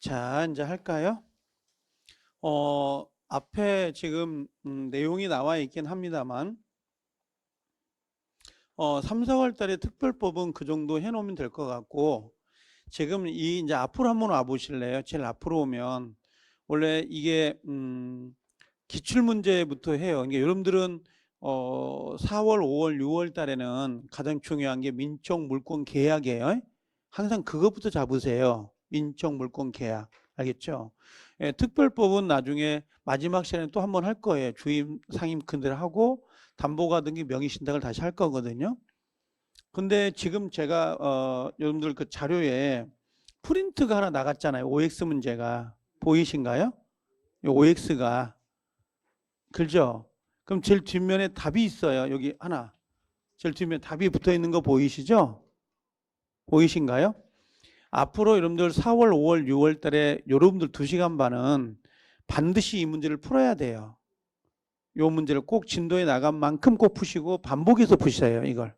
자, 이제 할까요? 앞에 지금 내용이 나와 있긴 합니다만 3, 4월 달에 특별법은 그 정도 해놓으면 될 것 같고, 지금 이제 앞으로 한번 와 보실래요? 제일 앞으로 오면 원래 이게 기출 문제부터 해요. 그러니까 여러분들은 4월, 5월, 6월 달에는 가장 중요한 게 민족 물권 계약이에요. 항상 그것부터 잡으세요. 민족 물권 계약. 알겠죠? 예, 특별법은 나중에 마지막 시간에 또 한 번 할 거예요. 주임, 상임 큰들 하고 담보가 등기 명의 신탁을 다시 할 거거든요. 근데 지금 제가 여러분들 그 자료에 프린트가 하나 나갔잖아요. OX 문제가 보이신가요? OX가 그죠? 그럼 제일 뒷면에 답이 있어요. 여기 하나. 제일 뒷면에 답이 붙어 있는 거 보이시죠? 보이신가요? 앞으로 여러분들 4월, 5월, 6월 달에 여러분들 2시간 반은 반드시 이 문제를 풀어야 돼요. 이 문제를 꼭 진도에 나간 만큼 꼭 푸시고 반복해서 푸셔요. 이걸.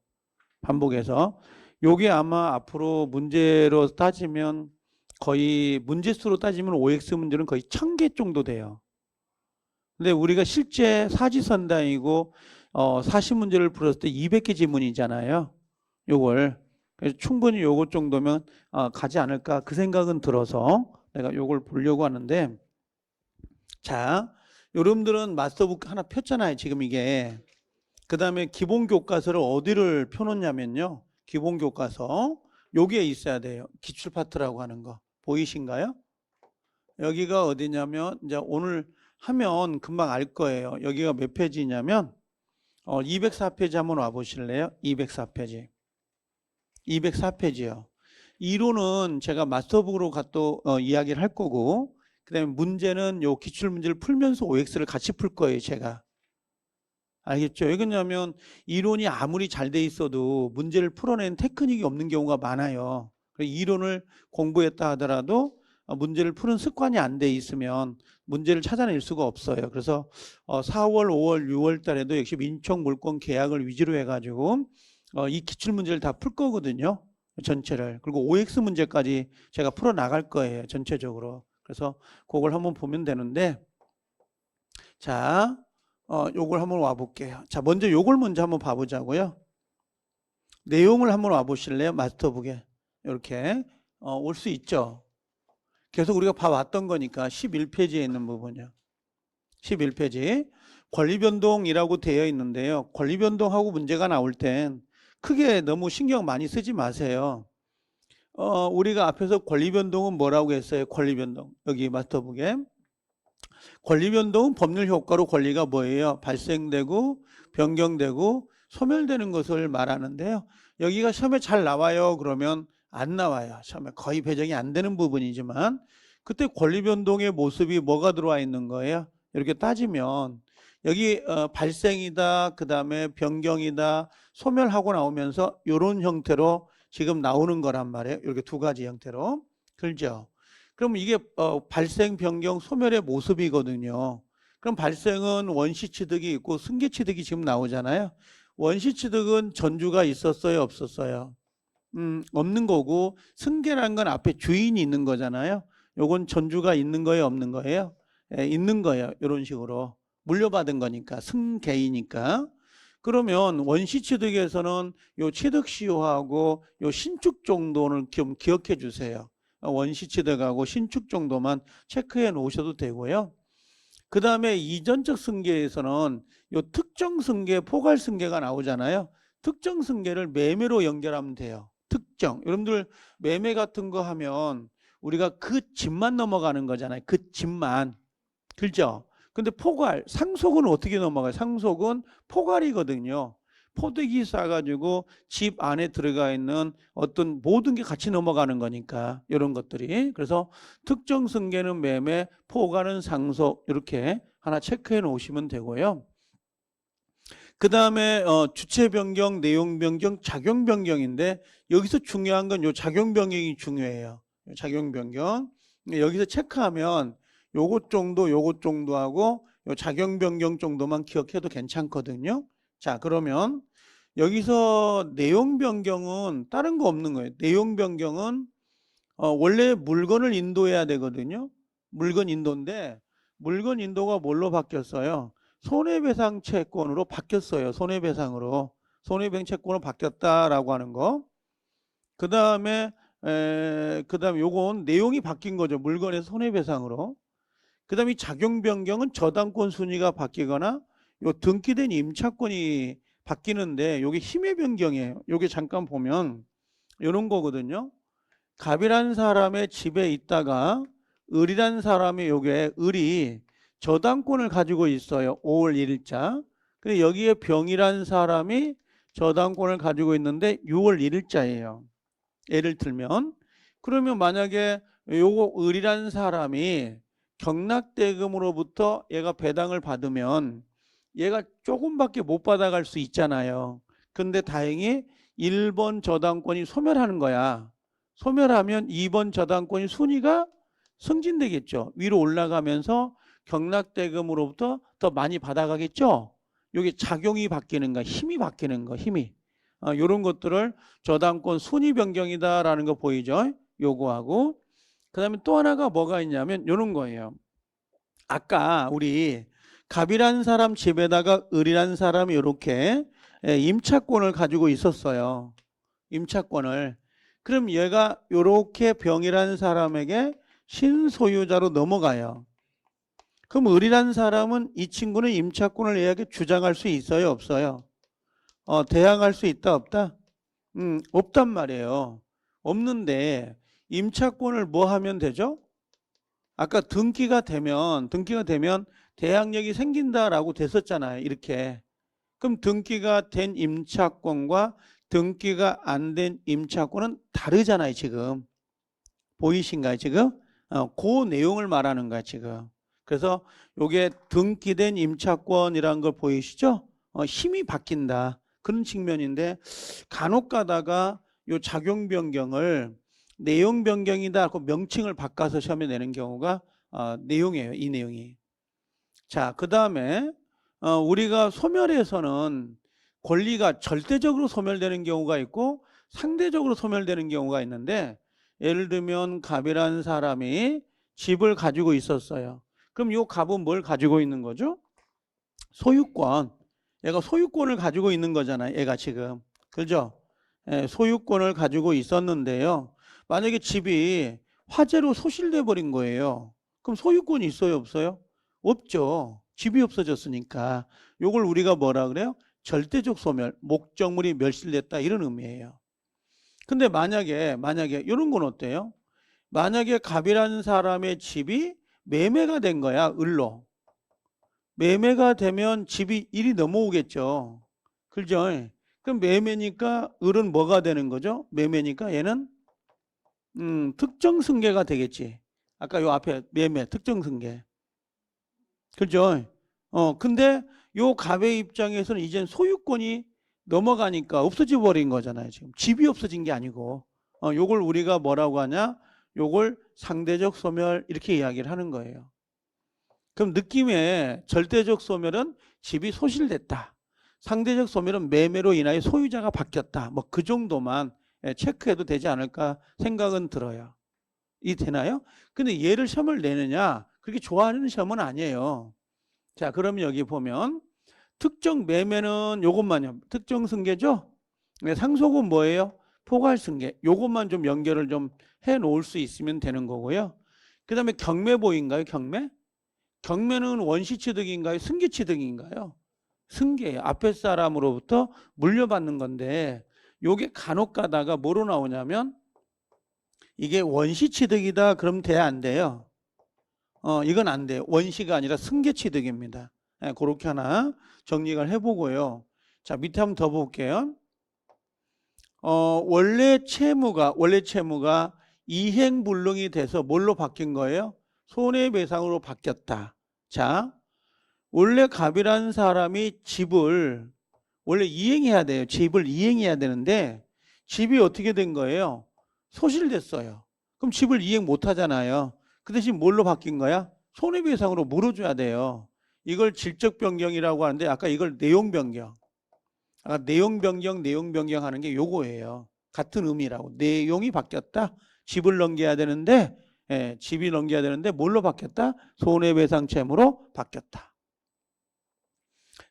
반복해서. 요게 아마 앞으로 문제로 따지면 거의 문제수로 따지면 OX 문제는 거의 1000개 정도 돼요. 근데 우리가 실제 사지선다이고 40문제를 풀었을 때 200개 지문이잖아요. 요걸. 그래서 충분히 요것 정도면 가지 않을까 그 생각은 들어서 내가 요걸 보려고 하는데, 자, 여러분들은 마스터북 하나 폈잖아요. 지금 이게. 그 다음에 기본 교과서를 어디를 펴놓냐면요. 기본 교과서. 여기에 있어야 돼요. 기출 파트라고 하는 거. 보이신가요? 여기가 어디냐면, 이제 오늘 하면 금방 알 거예요. 여기가 몇 페이지냐면, 204페이지 한번 와보실래요? 204페이지. 204페이지요. 이론은 제가 마스터북으로 또 이야기를 할 거고, 그 다음에 문제는 요 기출문제를 풀면서 OX를 같이 풀 거예요, 제가. 알겠죠? 왜 그러냐면 이론이 아무리 잘 돼 있어도 문제를 풀어내는 테크닉이 없는 경우가 많아요. 이론을 공부했다 하더라도 문제를 푸는 습관이 안 돼 있으면 문제를 찾아낼 수가 없어요. 그래서 4월, 5월, 6월 달에도 역시 민족 물권 계약을 위주로 해가지고 이 기출 문제를 다 풀 거거든요. 전체를. 그리고 OX 문제까지 제가 풀어 나갈 거예요. 전체적으로. 그래서 그걸 한번 보면 되는데, 자, 요걸 한번 와볼게요. 자, 먼저 요걸 먼저 한번 봐보자고요. 내용을 한번 와보실래요? 마스터북에. 이렇게 올 수 있죠. 계속 우리가 봐왔던 거니까 11페이지에 있는 부분이요. 11페이지. 권리변동이라고 되어 있는데요. 권리변동하고 문제가 나올 땐 크게 너무 신경 많이 쓰지 마세요. 우리가 앞에서 권리변동은 뭐라고 했어요? 권리변동. 여기 마스터북에. 권리변동은 법률 효과로 권리가 뭐예요? 발생되고 변경되고 소멸되는 것을 말하는데요. 여기가 시험에 잘 나와요. 그러면 안 나와요. 시험에 거의 배정이 안 되는 부분이지만 그때 권리변동의 모습이 뭐가 들어와 있는 거예요? 이렇게 따지면 여기 발생이다, 그 다음에 변경이다, 소멸하고 나오면서 이런 형태로 지금 나오는 거란 말이에요. 이렇게 두 가지 형태로. 그렇죠? 그럼 이게 발생, 변경, 소멸의 모습이거든요. 그럼 발생은 원시 취득이 있고 승계 취득이 지금 나오잖아요. 원시 취득은 전주가 있었어요, 없었어요? 없는 거고, 승계라는 건 앞에 주인이 있는 거잖아요. 요건 전주가 있는 거예요, 없는 거예요? 예, 있는 거예요. 이런 식으로 물려받은 거니까, 승계이니까. 그러면 원시 취득에서는 요 취득 시효하고 요 신축 정도는 좀 기억해 주세요. 원시 취득하고 신축 정도만 체크해 놓으셔도 되고요. 그 다음에 이전적 승계에서는 요 특정 승계, 포괄 승계가 나오잖아요. 특정 승계를 매매로 연결하면 돼요. 특정. 여러분들 매매 같은 거 하면 우리가 그 집만 넘어가는 거잖아요. 그 집만. 그렇죠? 근데 포괄, 상속은 어떻게 넘어가요? 상속은 포괄이거든요. 포대기 싸가지고 집 안에 들어가 있는 어떤 모든 게 같이 넘어가는 거니까 이런 것들이. 그래서 특정 승계는 매매, 포괄은 상속 이렇게 하나 체크해 놓으시면 되고요. 그 다음에 주체 변경, 내용 변경, 작용 변경인데 여기서 중요한 건 요 작용 변경이 중요해요. 작용 변경. 여기서 체크하면 요것 정도 하고 요 작용 변경 정도만 기억해도 괜찮거든요. 자, 그러면 여기서 내용 변경은 다른 거 없는 거예요. 내용 변경은 원래 물건을 인도해야 되거든요. 물건 인도인데 물건 인도가 뭘로 바뀌었어요? 손해배상 채권으로 바뀌었어요. 손해배상으로. 손해배상 채권으로 바뀌었다라고 하는 거. 그다음에 요건 내용이 바뀐 거죠. 물건의 손해배상으로. 그다음에 이 작용 변경은 저당권 순위가 바뀌거나 요 등기된 임차권이 바뀌는데 요게 힘의 변경이에요. 요게 잠깐 보면 이런 거거든요. 갑이라는 사람의 집에 있다가 을이라는 사람이 요게 을이 저당권을 가지고 있어요. 5월 1일자. 근데 여기에 병이라는 사람이 저당권을 가지고 있는데 6월 1일자예요. 예를 들면 그러면 만약에 요거 을이라는 사람이 경락대금으로부터 얘가 배당을 받으면 얘가 조금밖에 못 받아갈 수 있잖아요. 근데 다행히 1번 저당권이 소멸하는 거야. 소멸하면 2번 저당권이 순위가 승진되겠죠. 위로 올라가면서 경락대금으로부터 더 많이 받아가겠죠. 여기 작용이 바뀌는 거, 힘이 바뀌는 거, 힘이. 이런 것들을 저당권 순위 변경이다라는 거 보이죠? 요거하고. 그 다음에 또 하나가 뭐가 있냐면 이런 거예요. 아까 우리 갑이라는 사람 집에다가 을이라는 사람이 이렇게 임차권을 가지고 있었어요. 임차권을. 그럼 얘가 이렇게 병이라는 사람에게 신소유자로 넘어가요. 그럼 을이라는 사람은 이 친구는 임차권을 얘에게 주장할 수 있어요? 없어요? 대항할 수 있다 없다? 없단 말이에요. 없는데 임차권을 뭐 하면 되죠? 아까 등기가 되면 대항력이 생긴다라고 됐었잖아요. 이렇게. 그럼 등기가 된 임차권과 등기가 안 된 임차권은 다르잖아요. 지금. 보이신가요? 지금? 그 내용을 말하는 거야. 지금. 그래서 이게 등기된 임차권이라는 걸 보이시죠? 힘이 바뀐다. 그런 측면인데 간혹 가다가 요 작용 변경을 내용 변경이다 그 명칭을 바꿔서 시험에 내는 경우가 내용이에요. 이 내용이. 자, 그다음에 우리가 소멸에서는 권리가 절대적으로 소멸되는 경우가 있고 상대적으로 소멸되는 경우가 있는데 예를 들면 갑이라는 사람이 집을 가지고 있었어요. 그럼 이 갑은 뭘 가지고 있는 거죠? 소유권. 얘가 소유권을 가지고 있는 거잖아요. 얘가 지금. 그죠? 소유권을 가지고 있었는데요. 만약에 집이 화재로 소실돼 버린 거예요. 그럼 소유권이 있어요, 없어요? 없죠. 집이 없어졌으니까. 요걸 우리가 뭐라 그래요? 절대적 소멸, 목적물이 멸실됐다 이런 의미예요. 근데 만약에 이런 건 어때요? 만약에 갑이라는 사람의 집이 매매가 된 거야, 을로. 매매가 되면 집이 일이 넘어오겠죠. 그죠? 그럼 매매니까 을은 뭐가 되는 거죠? 매매니까 얘는 특정 승계가 되겠지. 아까 요 앞에 매매 특정 승계. 그죠? 근데 요 갑의 입장에서는 이젠 소유권이 넘어가니까 없어져 버린 거잖아요. 지금 집이 없어진 게 아니고. 요걸 우리가 뭐라고 하냐? 요걸 상대적 소멸 이렇게 이야기를 하는 거예요. 그럼 느낌에 절대적 소멸은 집이 소실됐다. 상대적 소멸은 매매로 인하여 소유자가 바뀌었다. 뭐 그 정도만 체크해도 되지 않을까 생각은 들어요. 이 되나요? 근데 얘를 시험을 내느냐? 그렇게 좋아하는 시험은 아니에요. 자, 그럼 여기 보면 특정 매매는 요것만요. 특정 승계죠? 상속은 뭐예요? 포괄 승계. 요것만 좀 연결을 좀 해 놓을 수 있으면 되는 거고요. 그 다음에 경매보인가요? 경매? 경매는 원시취득인가요? 승계취득인가요? 승계예요. 앞에 사람으로부터 물려받는 건데 요게 간혹 가다가 뭐로 나오냐면 이게 원시취득이다 그럼 돼야 안 돼요? 이건 안 돼요. 원시가 아니라 승계취득입니다. 그렇게 하나 정리를 해보고요. 자, 밑에 한번 더 볼게요. 원래 채무가 이행불능이 돼서 뭘로 바뀐 거예요? 손해배상으로 바뀌었다. 자, 원래 갑이라는 사람이 집을 원래 이행해야 돼요. 집을 이행해야 되는데 집이 어떻게 된 거예요? 소실됐어요. 그럼 집을 이행 못 하잖아요. 그 대신 뭘로 바뀐 거야? 손해배상으로 물어줘야 돼요. 이걸 질적 변경이라고 하는데 아까 이걸 내용 변경. 아까 내용 변경 하는 게 요거예요. 같은 의미라고. 내용이 바뀌었다. 집을 넘겨야 되는데 집이 넘겨야 되는데 뭘로 바뀌었다? 손해배상 채무로 바뀌었다.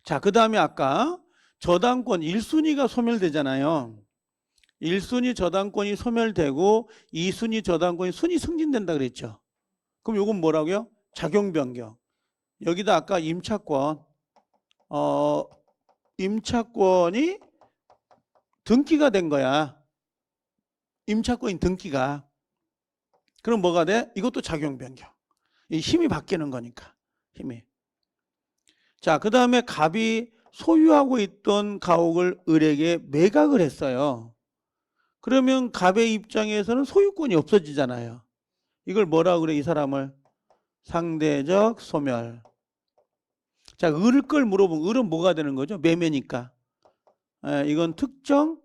자, 그 다음에 아까 저당권 1순위가 소멸되잖아요. 1순위 저당권이 소멸되고 2순위 저당권이 순위 승진된다 그랬죠. 그럼 요건 뭐라고요? 작용 변경. 여기다 아까 임차권 임차권이 등기가 된 거야. 임차권이 등기가. 그럼 뭐가 돼? 이것도 작용 변경. 이 힘이 바뀌는 거니까. 힘이. 자, 그 다음에 갑이 소유하고 있던 가옥을 을에게 매각을 했어요. 그러면 갑의 입장에서는 소유권이 없어지잖아요. 이걸 뭐라 그래, 이 사람을? 상대적 소멸. 자, 을을 걸 물어보면 을은 뭐가 되는 거죠? 매매니까. 이건 특정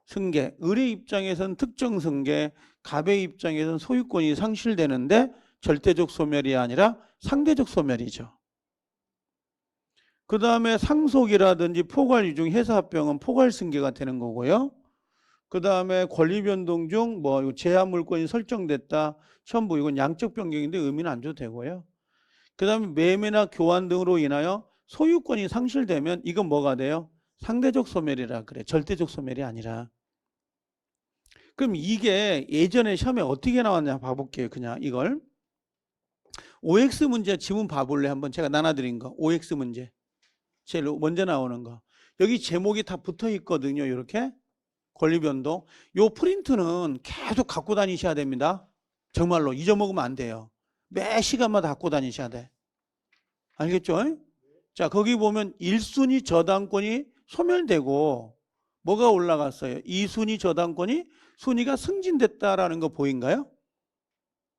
승계. 을의 입장에서는 특정 승계, 갑의 입장에서는 소유권이 상실되는데 절대적 소멸이 아니라 상대적 소멸이죠. 그 다음에 상속이라든지 포괄 유증 해사합병은 포괄 승계가 되는 거고요. 그 다음에 권리 변동 중 뭐 제한 물권이 설정됐다. 첨부 이건 양적 변경인데 의미는 안 줘도 되고요. 그 다음에 매매나 교환 등으로 인하여 소유권이 상실되면 이건 뭐가 돼요? 상대적 소멸이라 그래. 절대적 소멸이 아니라. 그럼 이게 예전에 시험에 어떻게 나왔냐 봐볼게요. 그냥 이걸. OX 문제 지문 봐볼래? 한번 제가 나눠드린 거. OX 문제. 제일 먼저 나오는 거. 여기 제목이 다 붙어 있거든요. 이렇게. 권리 변동. 요 프린트는 계속 갖고 다니셔야 됩니다. 정말로 잊어먹으면 안 돼요. 매 시간마다 갖고 다니셔야 돼. 알겠죠? 자, 거기 보면 1순위 저당권이 소멸되고 뭐가 올라갔어요? 2순위 저당권이 순위가 승진됐다라는 거 보인가요?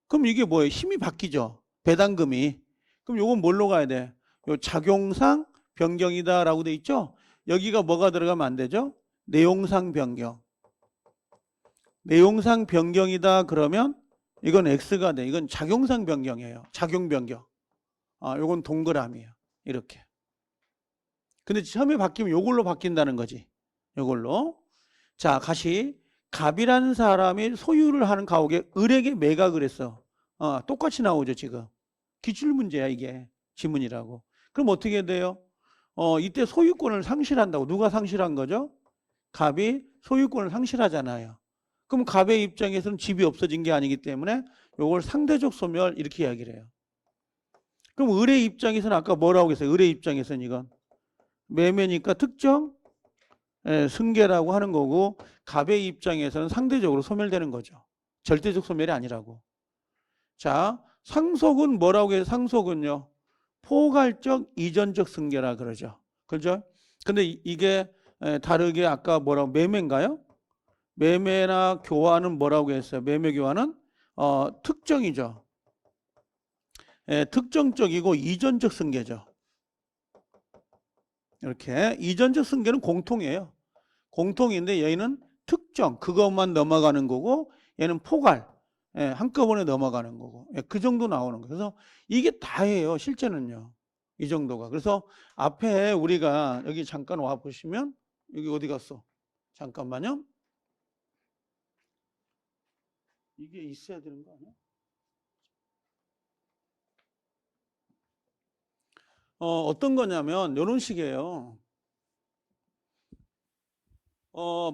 그럼 이게 뭐예요? 힘이 바뀌죠. 배당금이. 그럼 요건 뭘로 가야 돼? 요 작용상 변경이다라고 돼 있죠? 여기가 뭐가 들어가면 안 되죠? 내용상 변경. 내용상 변경이다 그러면 이건 X가 돼. 이건 작용상 변경이에요. 작용 변경. 요건 동그라미예요. 이렇게. 근데 처음에 바뀌면 요걸로 바뀐다는 거지. 요걸로. 자, 다시 갑이라는 사람이 소유를 하는 가옥에 을에게 매각을 했어. 똑같이 나오죠, 지금. 기출문제야, 이게. 지문이라고. 그럼 어떻게 돼요? 이때 소유권을 상실한다고. 누가 상실한 거죠? 갑이 소유권을 상실하잖아요. 그럼 갑의 입장에서는 집이 없어진 게 아니기 때문에 이걸 상대적 소멸 이렇게 이야기를 해요. 그럼 을의 입장에서는 아까 뭐라고 했어요? 을의 입장에서는 이건 매매니까 특정 승계라고 하는 거고 갑의 입장에서는 상대적으로 소멸되는 거죠. 절대적 소멸이 아니라고. 자, 상속은 뭐라고 해요? 상속은요. 포괄적 이전적 승계라 그러죠. 그렇죠? 근데 이게 다르게 아까 뭐라고 매매인가요? 매매나 교환은 뭐라고 했어요? 매매 교환은 특정이죠. 특정적이고 이전적 승계죠. 이렇게 이전적 승계는 공통이에요. 공통인데 얘는 특정 그것만 넘어가는 거고 얘는 포괄 한꺼번에 넘어가는 거고 그 정도 나오는 거예요. 그래서 이게 다예요. 실제는요. 이 정도가. 그래서 앞에 우리가 여기 잠깐 와 보시면 여기 어디 갔어? 잠깐만요. 이게 있어야 되는 거 아니야? 어떤 거냐면 이런 식이에요.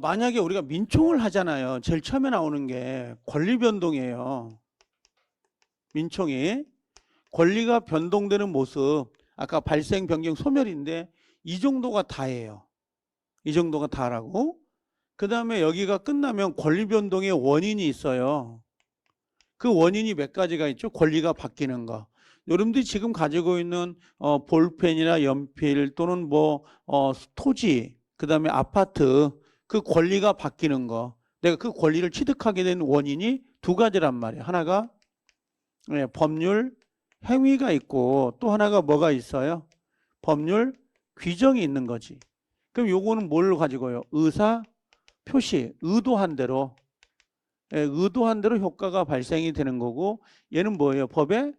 만약에 우리가 민총을 하잖아요. 제일 처음에 나오는 게 권리 변동이에요. 민총이 권리가 변동되는 모습 아까 발생 변경 소멸인데 이 정도가 다예요. 이 정도가 다라고. 그 다음에 여기가 끝나면 권리 변동의 원인이 있어요. 그 원인이 몇 가지가 있죠. 권리가 바뀌는 거. 여러분들이 지금 가지고 있는 볼펜이나 연필 또는 뭐 토지 그 다음에 아파트 그 권리가 바뀌는 거. 내가 그 권리를 취득하게 된 원인이 두 가지란 말이에요. 하나가 법률 행위가 있고 또 하나가 뭐가 있어요? 법률 규정이 있는 거지. 그럼 요거는 뭘 가지고요? 의사 표시, 의도한 대로 의도한 대로 효과가 발생이 되는 거고 얘는 뭐예요? 법의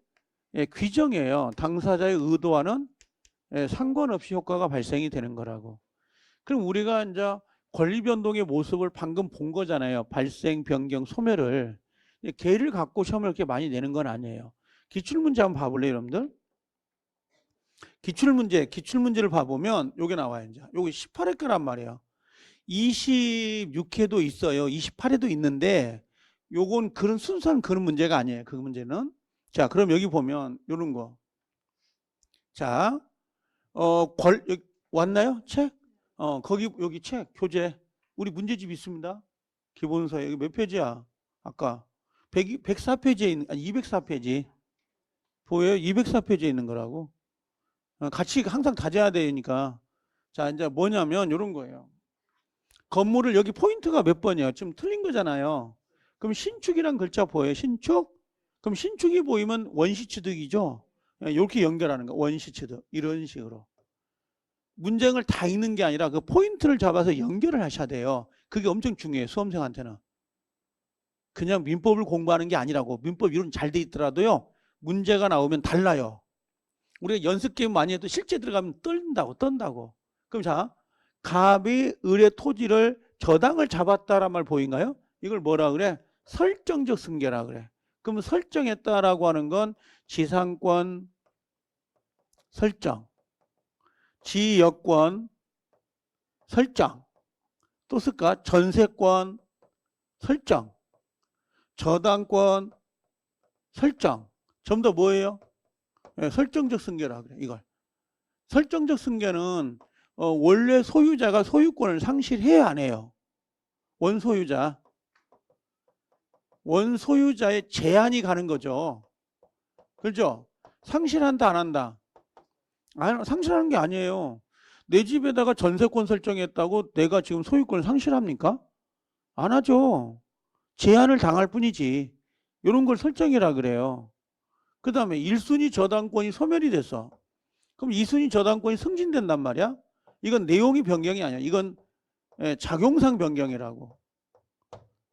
규정이에요. 당사자의 의도와는 상관없이 효과가 발생이 되는 거라고. 그럼 우리가 이제 권리 변동의 모습을 방금 본 거잖아요. 발생, 변경, 소멸을. 걔를 갖고 시험을 이렇게 많이 내는 건 아니에요. 기출문제 한번 봐볼래요, 여러분들? 기출문제를 봐보면 요게 나와요. 이제 요게 18회 거란 말이에요. 26회도 있어요. 28회도 있는데 요건 그런 순수한 그런 문제가 아니에요. 그 문제는. 자, 그럼 여기 보면 요런 거. 자, 여기 왔나요? 책? 거기 여기 책 교재. 우리 문제집 있습니다. 기본서에 여기 몇 페이지야? 아까 104페이지에 있는, 아니 204페이지. 보여요? 204페이지에 있는 거라고. 같이 항상 다져야 되니까. 자, 이제 뭐냐면 요런 거예요. 건물을 여기 포인트가 몇 번이에요? 지금 틀린 거잖아요. 그럼 신축이란 글자 보여요? 신축? 그럼 신축이 보이면 원시취득이죠. 이렇게 연결하는 거. 원시취득. 이런 식으로. 문장을 다 읽는 게 아니라 그 포인트를 잡아서 연결을 하셔야 돼요. 그게 엄청 중요해요. 수험생한테는. 그냥 민법을 공부하는 게 아니라고. 민법 이론 잘 돼 있더라도요. 문제가 나오면 달라요. 우리가 연습 게임 많이 해도 실제 들어가면 떤다고. 그럼 자, 갑이 을의 토지를 저당을 잡았다란 말 보인가요? 이걸 뭐라 그래? 설정적 승계라 그래. 그럼 설정했다라고 하는 건 지상권 설정, 지역권 설정, 또 쓸까? 전세권 설정, 저당권 설정. 전부 다 뭐예요? 설정적 승계라 그래. 이걸. 설정적 승계는 원래 소유자가 소유권을 상실해야 안 해요. 원소유자의 제한이 가는 거죠. 그렇죠? 상실한다 안 한다? 아니, 상실하는 게 아니에요. 내 집에다가 전세권 설정했다고 내가 지금 소유권을 상실합니까? 안 하죠. 제한을 당할 뿐이지. 이런 걸 설정이라 그래요. 그 다음에 1순위 저당권이 소멸이 됐어. 그럼 2순위 저당권이 승진된단 말이야. 이건 내용이 변경이 아니야. 이건 작용상 변경이라고.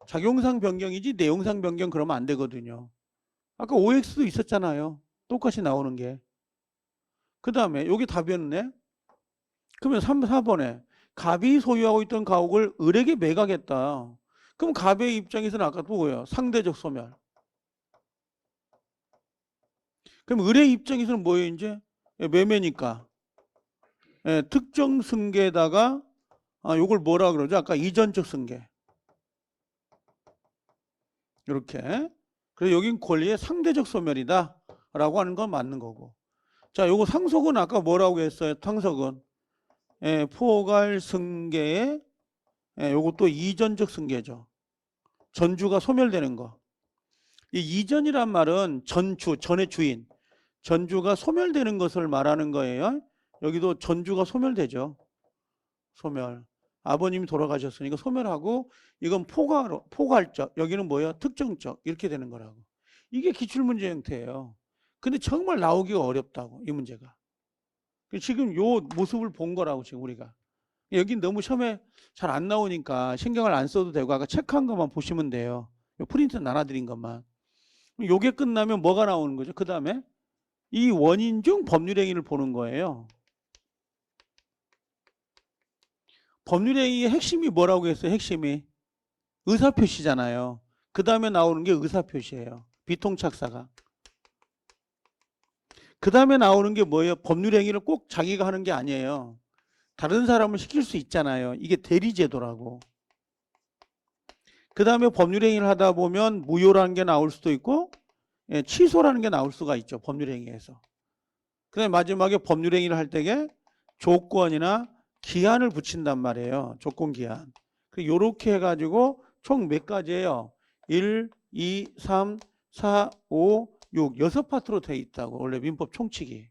작용상 변경이지 내용상 변경 그러면 안 되거든요. 아까 OX도 있었잖아요. 똑같이 나오는 게. 그 다음에 여기 답이었네. 그러면 4번에 갑이 소유하고 있던 가옥을 을에게 매각했다. 그럼 갑의 입장에서는 아까 또 뭐예요? 상대적 소멸. 그럼 을의 입장에서는 뭐예요 이제? 매매니까. 특정 승계에다가 요걸 뭐라 그러죠? 아까 이전적 승계. 이렇게. 그래서 여긴 권리의 상대적 소멸이다 라고 하는 건 맞는 거고. 자, 요거 상속은 아까 뭐라고 했어요? 상속은 포괄 승계의 요것도 이전적 승계죠. 전주가 소멸되는 거. 이 이전이란 말은 전의 주인. 전주가 소멸되는 것을 말하는 거예요. 여기도 전주가 소멸되죠. 소멸. 아버님이 돌아가셨으니까 소멸하고 이건 포괄적. 여기는 뭐예요? 특정적. 이렇게 되는 거라고. 이게 기출문제 형태예요. 근데 정말 나오기가 어렵다고 이 문제가. 지금 요 모습을 본 거라고 지금 우리가. 여긴 너무 시험에 잘 안 나오니까 신경을 안 써도 되고 아까 체크한 것만 보시면 돼요. 프린트 나눠드린 것만. 요게 끝나면 뭐가 나오는 거죠? 그 다음에 이 원인 중 법률행위를 보는 거예요. 법률행위의 핵심이 뭐라고 했어요? 핵심이 의사표시잖아요. 그 다음에 나오는 게 의사표시예요. 비통착사가. 그 다음에 나오는 게 뭐예요? 법률행위를 꼭 자기가 하는 게 아니에요. 다른 사람을 시킬 수 있잖아요. 이게 대리제도라고. 그 다음에 법률행위를 하다 보면 무효라는 게 나올 수도 있고 취소라는 게 나올 수가 있죠. 법률행위에서. 그 다음에 마지막에 법률행위를 할 때에 조건이나 기한을 붙인단 말이에요. 조건기한. 요렇게 해가지고 총 몇 가지예요? 1, 2, 3, 4, 5, 6, 6파트로 돼 있다고. 원래 민법 총칙이.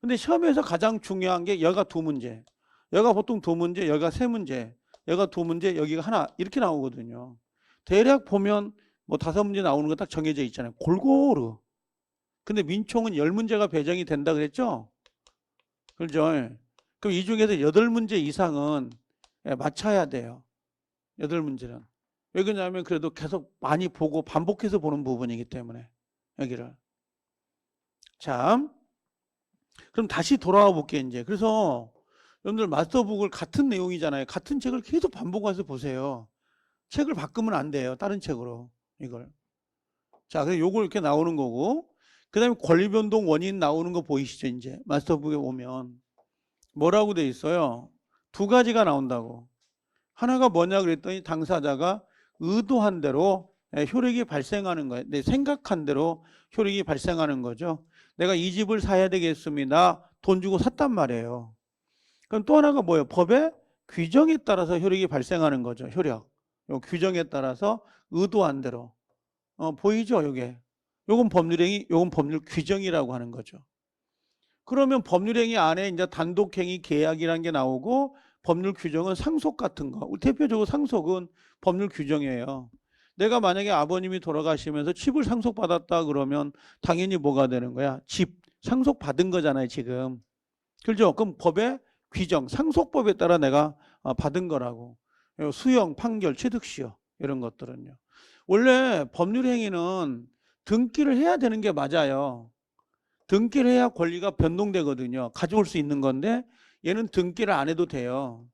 근데 시험에서 가장 중요한 게 여기가 2문제. 여기가 보통 2문제, 여기가 3문제. 여기가 2문제, 여기가 하나. 이렇게 나오거든요. 대략 보면 뭐 5문제 나오는 거 딱 정해져 있잖아요. 골고루. 근데 민총은 10문제가 배정이 된다 그랬죠? 그렇죠? 그럼 이 중에서 8문제 이상은 맞춰야 돼요. 8문제는. 왜 그러냐면 그래도 계속 많이 보고 반복해서 보는 부분이기 때문에 여기를. 자, 그럼 다시 돌아와 볼게요 이제. 그래서 여러분들 마스터북을 같은 내용이잖아요. 같은 책을 계속 반복해서 보세요. 책을 바꾸면 안 돼요. 다른 책으로 이걸. 자, 그래서 요걸 이렇게 나오는 거고, 그 다음에 권리변동 원인 나오는 거 보이시죠? 이제 마스터북에 오면 뭐라고 돼 있어요? 두 가지가 나온다고. 하나가 뭐냐 그랬더니 당사자가 의도한 대로 효력이 발생하는 거예요. 내 생각한 대로 효력이 발생하는 거죠. 내가 이 집을 사야 되겠습니다. 돈 주고 샀단 말이에요. 그럼 또 하나가 뭐예요? 법의 규정에 따라서 효력이 발생하는 거죠. 효력. 요 규정에 따라서 의도한 대로. 보이죠? 요게. 요건 법률행위, 요건 법률 규정이라고 하는 거죠. 그러면 법률행위 안에 이제 단독행위 계약이라는 게 나오고 법률 규정은 상속 같은 거. 대표적으로 상속은 법률 규정이에요. 내가 만약에 아버님이 돌아가시면서 집을 상속받았다 그러면 당연히 뭐가 되는 거야? 집 상속받은 거잖아요, 지금. 그렇죠? 그럼 법의 규정, 상속법에 따라 내가 받은 거라고. 수용, 판결, 취득시효 이런 것들은요. 원래 법률행위는 등기를 해야 되는 게 맞아요. 등기를 해야 권리가 변동되거든요. 가져올 수 있는 건데 얘는 등기를 안 해도 돼요.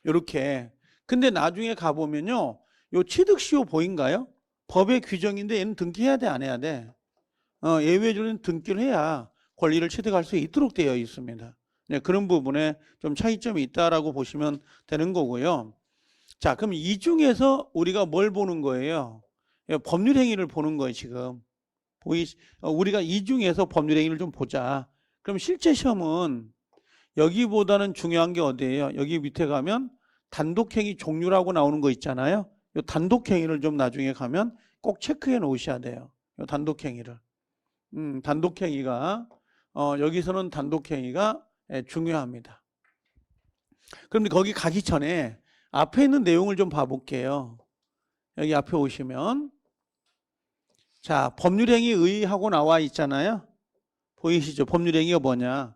이렇게. 근데 나중에 가보면요. 요 취득시효 보인가요? 법의 규정인데 얘는 등기해야 돼, 안 해야 돼? 예외적으로는 등기를 해야 권리를 취득할 수 있도록 되어 있습니다. 네, 그런 부분에 좀 차이점이 있다라고 보시면 되는 거고요. 자, 그럼 이 중에서 우리가 뭘 보는 거예요? 법률 행위를 보는 거예요, 지금. 우리가 이 중에서 법률 행위를 좀 보자. 그럼 실제 시험은 여기보다는 중요한 게 어디예요? 여기 밑에 가면 단독행위 종류라고 나오는 거 있잖아요. 이 단독행위를 좀 나중에 가면 꼭 체크해 놓으셔야 돼요. 이 단독행위를. 단독행위가 여기서는 단독행위가 중요합니다. 그럼 거기 가기 전에 앞에 있는 내용을 좀 봐볼게요. 여기 앞에 오시면 자, 법률행위 의의하고 나와 있잖아요. 보이시죠? 법률행위가 뭐냐?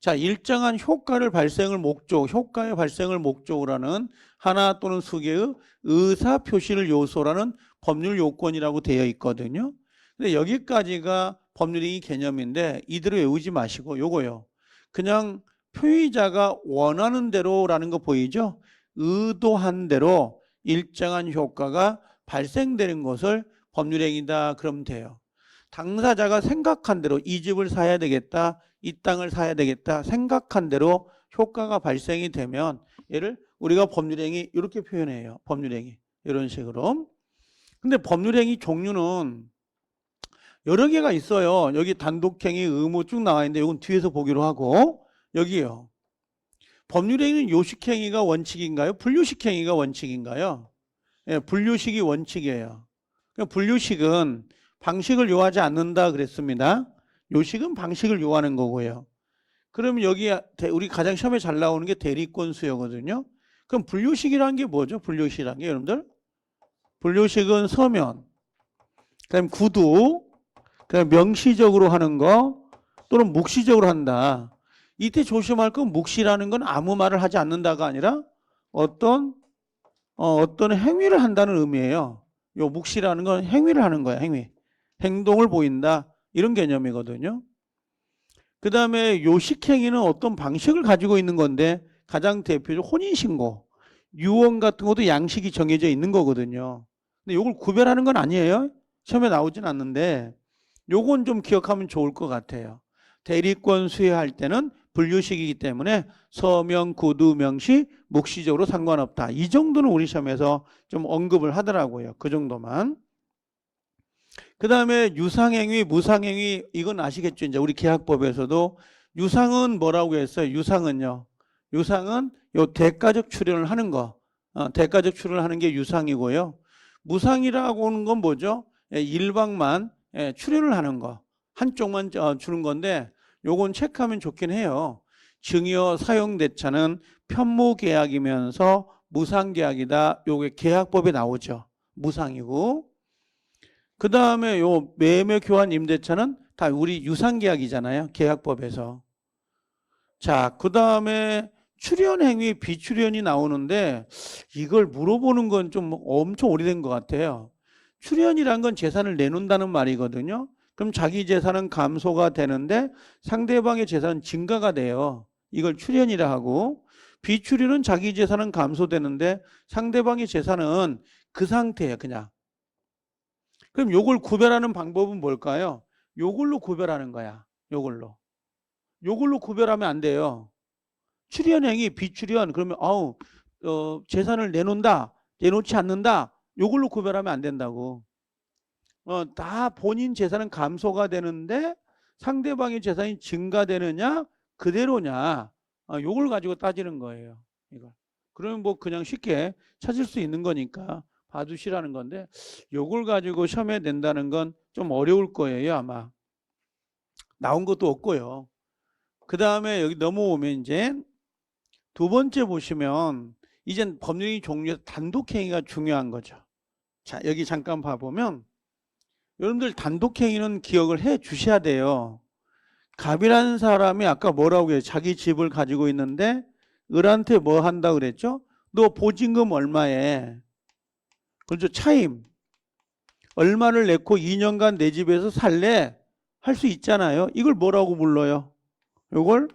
자, 일정한 효과의 발생을 목적으로 하는 하나 또는 수개의 의사 표시를 요소라는 법률 요건이라고 되어 있거든요. 근데 여기까지가 법률행위 개념인데 이대로 외우지 마시고 요거요. 그냥 표의자가 원하는 대로라는 거 보이죠? 의도한 대로 일정한 효과가 발생되는 것을 법률행위다 그러면 돼요. 당사자가 생각한 대로 이 집을 사야 되겠다, 이 땅을 사야 되겠다 생각한 대로 효과가 발생이 되면 얘를 우리가 법률행위 이렇게 표현해요. 법률행위 이런 식으로. 근데 법률행위 종류는 여러 개가 있어요. 여기 단독행위 의무 쭉 나와 있는데 이건 뒤에서 보기로 하고 여기요. 법률행위는 요식행위가 원칙인가요? 분류식행위가 원칙인가요? 예, 분류식이 원칙이에요. 분류식은 방식을 요하지 않는다 그랬습니다. 요식은 방식을 요하는 거고요. 그럼 여기 우리 가장 시험에 잘 나오는 게 대리권 수요거든요. 그럼 분류식이라는 게 뭐죠? 분류식이라는 게 여러분들? 분류식은 서면, 그다음 구두, 그다음 명시적으로 하는 거 또는 묵시적으로 한다. 이때 조심할 건 묵시라는 건 아무 말을 하지 않는다가 아니라 어떤 행위를 한다는 의미예요. 요 묵시라는 건 행위를 하는 거야, 행위. 행동을 보인다. 이런 개념이거든요. 그 다음에 요식행위는 어떤 방식을 가지고 있는 건데 가장 대표적으로 혼인신고, 유언 같은 것도 양식이 정해져 있는 거거든요. 근데 요걸 구별하는 건 아니에요. 시험에 나오진 않는데 요건 좀 기억하면 좋을 것 같아요. 대리권 수여할 때는 분류식이기 때문에 서명, 구두, 명시, 묵시적으로 상관없다. 이 정도는 우리 시험에서 좀 언급을 하더라고요. 그 정도만. 그 다음에 유상행위, 무상행위 이건 아시겠죠? 이제 우리 계약법에서도 유상은 뭐라고 했어요? 유상은요. 유상은 요 대가적 출연을 하는 거. 대가적 출연을 하는 게 유상이고요. 무상이라고 하는 건 뭐죠? 일방만 출연을 하는 거. 한쪽만 주는 건데 요건 체크하면 좋긴 해요. 증여 사용대차는 편무계약이면서 무상계약이다. 요게 계약법에 나오죠. 무상이고. 그 다음에 요 매매교환 임대차는 다 우리 유상계약이잖아요. 계약법에서. 자, 그 다음에 출연행위, 비출연이 나오는데 이걸 물어보는 건 좀 엄청 오래된 것 같아요. 출연이란 건 재산을 내놓는다는 말이거든요. 그럼 자기 재산은 감소가 되는데 상대방의 재산은 증가가 돼요. 이걸 출현이라 하고, 비출현은 자기 재산은 감소되는데 상대방의 재산은 그 상태예요, 그냥. 그럼 요걸 구별하는 방법은 뭘까요? 요걸로 구별하는 거야. 요걸로. 요걸로 구별하면 안 돼요. 출현행위, 비출현, 그러면 재산을 내놓는다, 내놓지 않는다, 요걸로 구별하면 안 된다고. 다 본인 재산은 감소가 되는데 상대방의 재산이 증가되느냐 그대로냐, 요걸 가지고 따지는 거예요. 이걸. 그러면 뭐 그냥 쉽게 찾을 수 있는 거니까 봐두시라는 건데, 요걸 가지고 시험에 낸다는 건 좀 어려울 거예요. 아마 나온 것도 없고요. 그 다음에 여기 넘어오면 이제 두 번째 보시면 이젠 법률행위 종류에서 단독행위가 중요한 거죠. 자, 여기 잠깐 봐보면 여러분들 단독행위는 기억을 해 주셔야 돼요. 갑이라는 사람이 아까 뭐라고 해요? 자기 집을 가지고 있는데 을한테 뭐 한다 그랬죠? 너 보증금 얼마에? 그렇죠. 차임. 얼마를 내고 2년간 내 집에서 살래? 할 수 있잖아요. 이걸 뭐라고 불러요? 이걸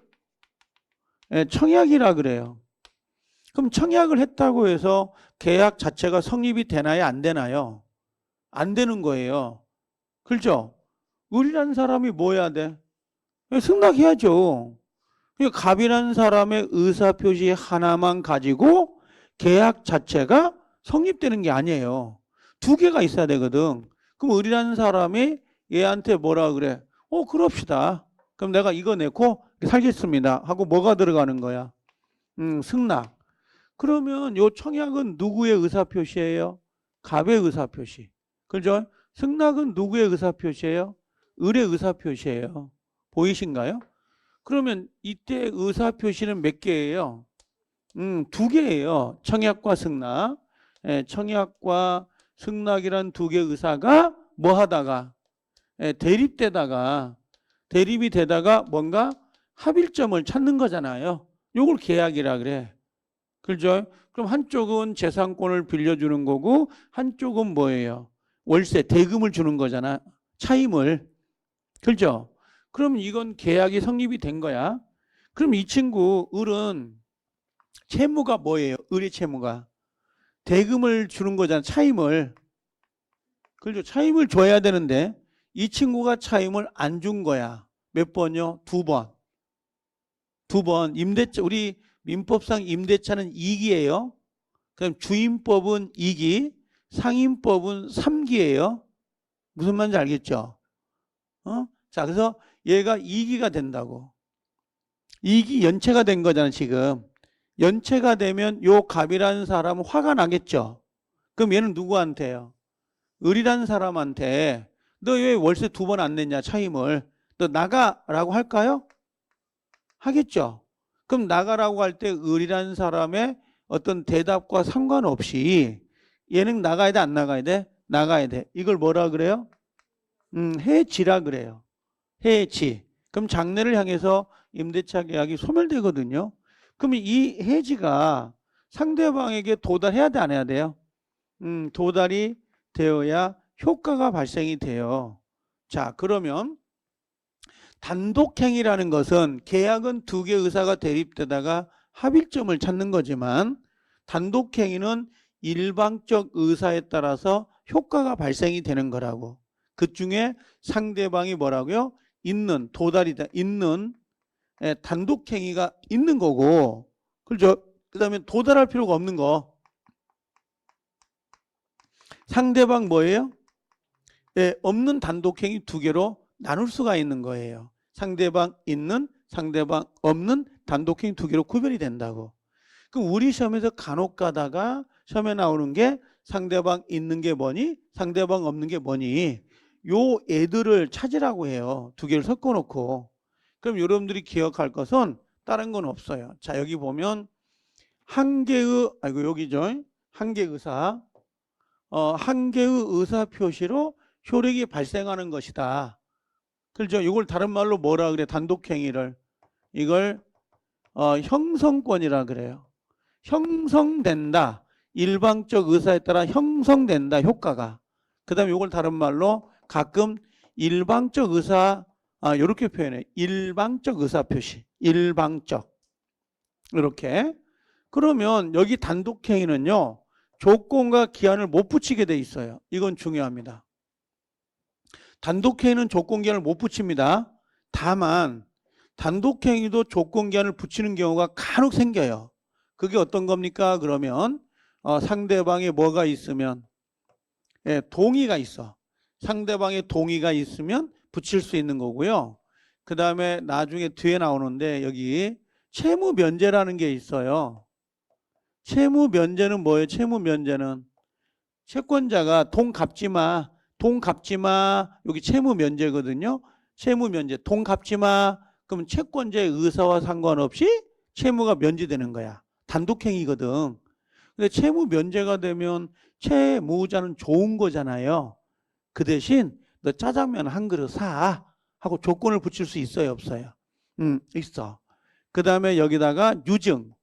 청약이라 그래요. 그럼 청약을 했다고 해서 계약 자체가 성립이 되나요? 안 되나요? 안 되는 거예요. 그렇죠? 을이라는 사람이 뭐 해야 돼? 승낙해야죠. 갑이라는 사람의 의사표시 하나만 가지고 계약 자체가 성립되는 게 아니에요. 두 개가 있어야 되거든. 그럼 을이라는 사람이 얘한테 뭐라 그래? 그럽시다. 그럼 내가 이거 내고 살겠습니다 하고 뭐가 들어가는 거야? 승낙. 그러면 요 청약은 누구의 의사표시예요? 갑의 의사표시. 그죠? 승낙은 누구의 의사표시예요? 을의 의사표시예요. 보이신가요? 그러면 이때 의사표시는 몇 개예요? 두 개예요. 청약과 승낙. 청약과 승낙이란 두 개의 의사가 뭐 하다가 대립이 되다가 뭔가 합일점을 찾는 거잖아요. 요걸 계약이라 그래. 그렇죠? 그럼 한쪽은 재산권을 빌려주는 거고 한쪽은 뭐예요? 월세, 대금을 주는 거잖아. 차임을. 그렇죠? 그럼 이건 계약이 성립이 된 거야. 그럼 이 친구 을은 채무가 뭐예요? 을의 채무가 대금을 주는 거잖아. 차임을. 그렇죠? 차임을 줘야 되는데 이 친구가 차임을 안 준 거야. 몇 번요? 두 번. 두 번. 임대차, 우리 민법상 임대차는 2기예요. 그럼 주임법은 2기, 상임법은 3기예요. 무슨 말인지 알겠죠? 자, 그래서 얘가 2기가 된다고. 2기 연체가 된 거잖아, 지금. 연체가 되면 요 갑이라는 사람은 화가 나겠죠. 그럼 얘는 누구한테요? 을이라는 사람한테 너 왜 월세 두 번 안 냈냐, 차임을. 너 나가라고 할까요? 하겠죠. 그럼 나가라고 할 때 을이라는 사람의 어떤 대답과 상관없이 얘는 나가야 돼, 안 나가야 돼? 나가야 돼. 이걸 뭐라 그래요? 해지라 그래요. 해지. 그럼 장래를 향해서 임대차 계약이 소멸되거든요. 그럼 이 해지가 상대방에게 도달해야 돼, 안 해야 돼요? 도달이 되어야 효과가 발생이 돼요. 자, 그러면 단독행위라는 것은 계약은 두 개의 의사가 대립되다가 합일점을 찾는 거지만 단독행위는 일방적 의사에 따라서 효과가 발생이 되는 거라고. 그 중에 상대방이 뭐라고요? 있는, 도달이다, 있는 단독행위가 있는 거고, 그렇죠? 그 다음에 도달할 필요가 없는 거. 상대방 뭐예요? 없는 단독행위 두 개로 나눌 수가 있는 거예요. 상대방 있는, 상대방 없는 단독행위 두 개로 구별이 된다고. 그럼 우리 시험에서 간혹 가다가 시험에 나오는 게 상대방 있는 게 뭐니? 상대방 없는 게 뭐니? 요 애들을 찾으라고 해요. 두 개를 섞어 놓고. 그럼 여러분들이 기억할 것은 다른 건 없어요. 자, 여기 보면 한 개의, 여기죠. 한 개의 의사. 한 개의 의사 표시로 효력이 발생하는 것이다. 그렇죠? 이걸 다른 말로 뭐라 그래? 단독행위를. 이걸 형성권이라 그래요. 형성된다. 일방적 의사에 따라 형성된다. 효과가. 그 다음에 이걸 다른 말로 가끔 일방적 의사, 이렇게 표현해. 일방적 의사 표시. 일방적. 이렇게. 그러면 여기 단독행위는요, 조건과 기한을 못 붙이게 돼 있어요. 이건 중요합니다. 단독행위는 조건 기한을 못 붙입니다. 다만 단독행위도 조건 기한을 붙이는 경우가 간혹 생겨요. 그게 어떤 겁니까? 그러면 상대방에 뭐가 있으면, 예, 동의가 있어. 상대방의 동의가 있으면 붙일 수 있는 거고요. 그 다음에 나중에 뒤에 나오는데 여기 채무 면제라는 게 있어요. 채무 면제는 뭐예요? 채무 면제는 채권자가 돈 갚지 마, 돈 갚지 마. 여기 채무 면제거든요. 채무 면제, 돈 갚지 마. 그럼 채권자의 의사와 상관없이 채무가 면제되는 거야. 단독행위거든. 근데 채무 면제가 되면 채무자는 좋은 거잖아요. 그 대신 너 짜장면 한 그릇 사 하고 조건을 붙일 수 있어요, 없어요? 있어. 그 다음에 여기다가 유증,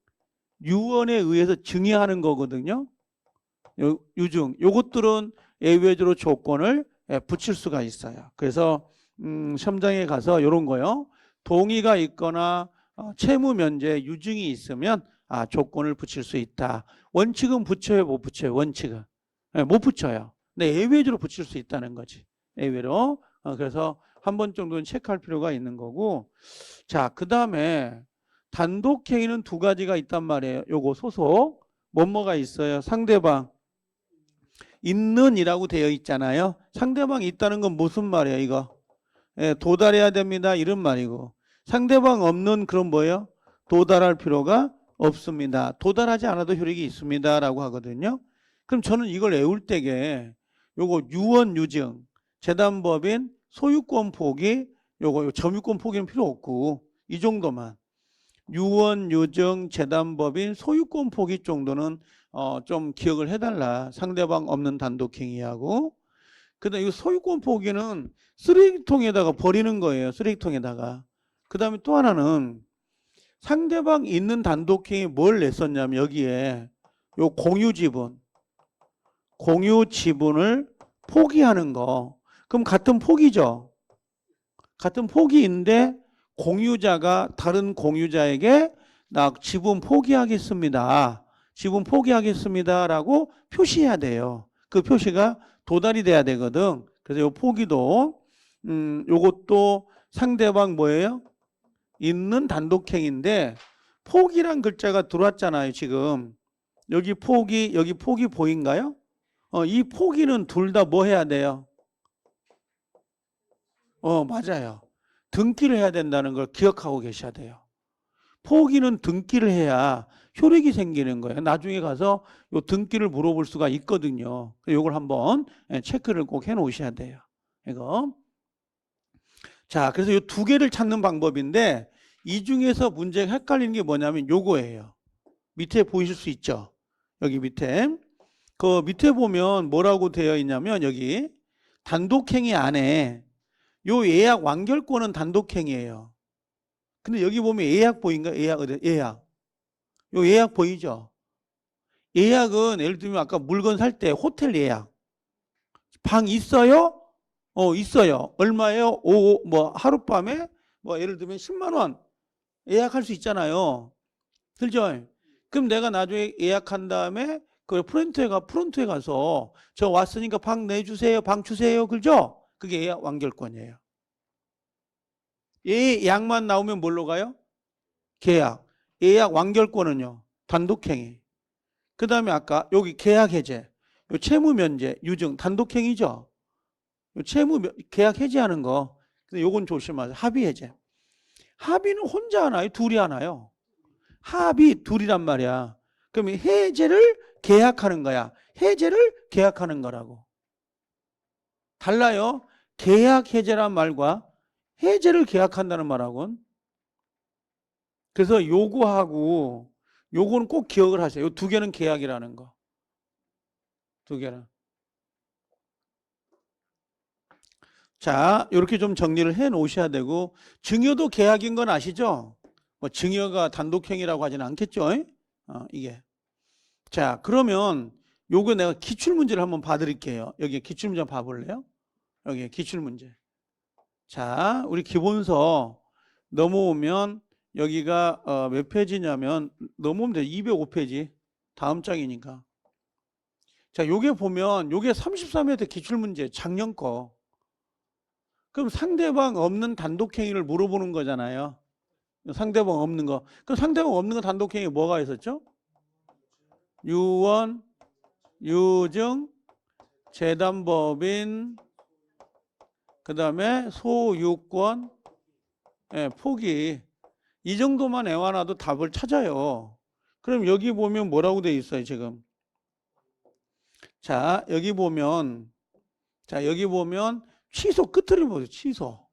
유언에 의해서 증여하는 거거든요. 유증, 요것들은 예외적으로 조건을 붙일 수가 있어요. 그래서 시험장에 가서 이런 거요. 동의가 있거나 채무 면제 유증이 있으면 조건을 붙일 수 있다. 원칙은 붙여요, 못 붙여요? 원칙은 못 붙여요. 근데 예외적으로 붙일 수 있다는 거지. 예외로. 그래서 한 번 정도는 체크할 필요가 있는 거고. 자, 그 다음에 단독행위는 두 가지가 있단 말이에요. 요거 소속 뭐뭐가 있어요. 상대방 있는이라고 되어 있잖아요. 상대방이 있다는 건 무슨 말이에요, 이거? 예, 도달해야 됩니다. 이런 말이고. 상대방 없는 그런 뭐예요? 도달할 필요가 없습니다. 도달하지 않아도 효력이 있습니다라고 하거든요. 그럼 저는 이걸 외울 때게 요거 유언 유증, 재단법인 소유권 포기, 요거 점유권 포기는 필요 없고 이 정도만. 유언 유증 재단법인 소유권 포기 정도는 좀 기억을 해달라. 상대방 없는 단독행위하고. 그다음 이 소유권 포기는 쓰레기통에다가 버리는 거예요. 쓰레기통에다가. 그다음에 또 하나는 상대방 있는 단독행위 뭘 냈었냐면 여기에 요 공유 지분을 포기하는 거. 그럼 같은 포기죠. 같은 포기인데 공유자가 다른 공유자에게 나 지분 포기하겠습니다. 지분 포기하겠습니다라고 표시해야 돼요. 그 표시가 도달이 돼야 되거든. 그래서 요 포기도 요것도 상대방 뭐예요? 있는 단독행위인데 포기란 글자가 들어왔잖아요. 지금 여기 포기 보인가요? 이 포기는 둘 다 뭐 해야 돼요? 맞아요. 등기를 해야 된다는 걸 기억하고 계셔야 돼요. 포기는 등기를 해야 효력이 생기는 거예요. 나중에 가서 요 등기를 물어볼 수가 있거든요. 이걸 한번 체크를 꼭 해 놓으셔야 돼요. 이거. 자, 그래서 이 두 개를 찾는 방법인데 이 중에서 문제가 헷갈리는 게 뭐냐면 요거예요. 밑에 보이실 수 있죠? 여기 밑에. 그 밑에 보면 뭐라고 되어 있냐면 여기 단독행위 안에 요 예약 완결권은 단독행위예요. 근데 여기 보면 예약 보인가? 예약. 요 예약 보이죠? 예약은 예를 들면 아까 물건 살 때 호텔 예약. 방 있어요? 있어요. 얼마예요? 뭐 하룻밤에 뭐 예를 들면 10만 원 예약할 수 있잖아요. 그죠? 그럼 내가 나중에 예약한 다음에 그 프론트에 가서 저 왔으니까 방 내주세요. 방 주세요. 그죠? 그게 예약 완결권이에요. 예약만 나오면 뭘로 가요? 계약. 예약 완결권은요. 단독행위. 그 다음에 아까 여기 계약 해제. 요 채무 면제, 유증, 단독행위죠. 요 계약 해제하는 거. 근데 요건 조심하세요. 합의 해제. 합의는 혼자 하나요? 둘이 하나요? 합의 둘이란 말이야. 그러면 해제를 계약하는 거야. 해제를 계약하는 거라고. 달라요. 계약 해제란 말과 해제를 계약한다는 말하고는. 그래서 요거하고 요거는 꼭 기억을 하세요. 요 두 개는 계약이라는 거. 두 개는. 자, 이렇게 좀 정리를 해 놓으셔야 되고 증여도 계약인 건 아시죠? 뭐 증여가 단독행위라고 하지는 않겠죠? 이게. 자, 그러면 요거 내가 기출문제를 한번 봐드릴게요. 여기 기출문제 봐볼래요? 여기 기출문제. 자, 우리 기본서 넘어오면 여기가 몇 페이지냐면 넘으면 돼. 205페이지. 다음 장이니까. 자, 요게 보면 요게 33회 기출문제 작년 거. 그럼 상대방 없는 단독행위를 물어보는 거잖아요. 상대방 없는 거. 그럼 상대방 없는 거 단독행위 뭐가 있었죠? 유언, 유증, 재담법인, 그 다음에 소유권, 포기. 이 정도만 외워놔도 답을 찾아요. 그럼 여기 보면 뭐라고 돼 있어요, 지금? 자, 여기 보면 취소 끝을 보세요, 취소.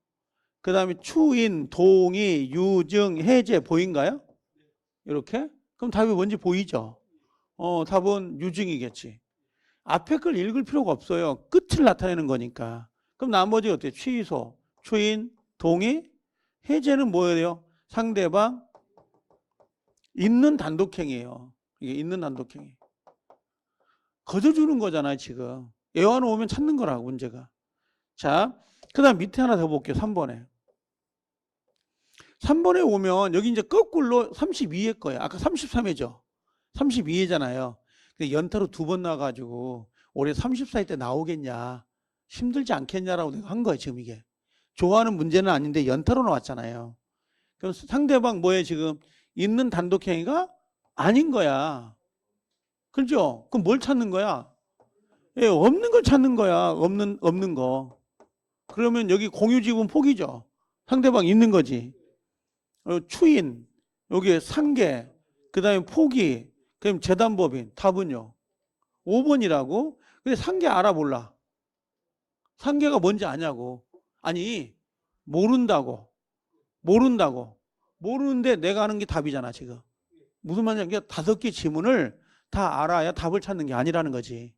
그 다음에 추인, 동의, 유증, 해제 보인가요? 이렇게? 그럼 답이 뭔지 보이죠? 답은 유증이겠지. 앞에 걸 읽을 필요가 없어요. 끝을 나타내는 거니까. 그럼 나머지 어때요? 취소, 추인, 동의, 해제는 뭐예요? 상대방 있는 단독행위예요. 이게 있는 단독행위. 거저주는 거잖아요, 지금. 애워놓으면 찾는 거라고, 문제가. 자, 그 다음 밑에 하나 더 볼게요. 3번에. 3번에 오면 여기 이제 거꾸로 32회 거예요. 아까 33회죠. 32회잖아요. 근데 연타로 2번 나와가지고 올해 34회 때 나오겠냐, 힘들지 않겠냐라고 내가 한 거예요, 지금 이게. 좋아하는 문제는 아닌데 연타로 나왔잖아요. 그럼 상대방 뭐예요, 지금? 있는 단독행위가 아닌 거야. 그렇죠? 그럼 뭘 찾는 거야? 예, 없는 걸 찾는 거야. 없는 거. 그러면 여기 공유지분 포기죠. 상대방 있는 거지. 추인, 여기에 상계, 그 다음에 포기, 그럼 재담법인. 답은요? 5번이라고? 근데 상계 알아 몰라? 상계가 뭔지 아냐고. 아니, 모른다고. 모르는데 내가 하는 게 답이잖아, 지금. 무슨 말이냐? 그러니까 5개 지문을 다 알아야 답을 찾는 게 아니라는 거지.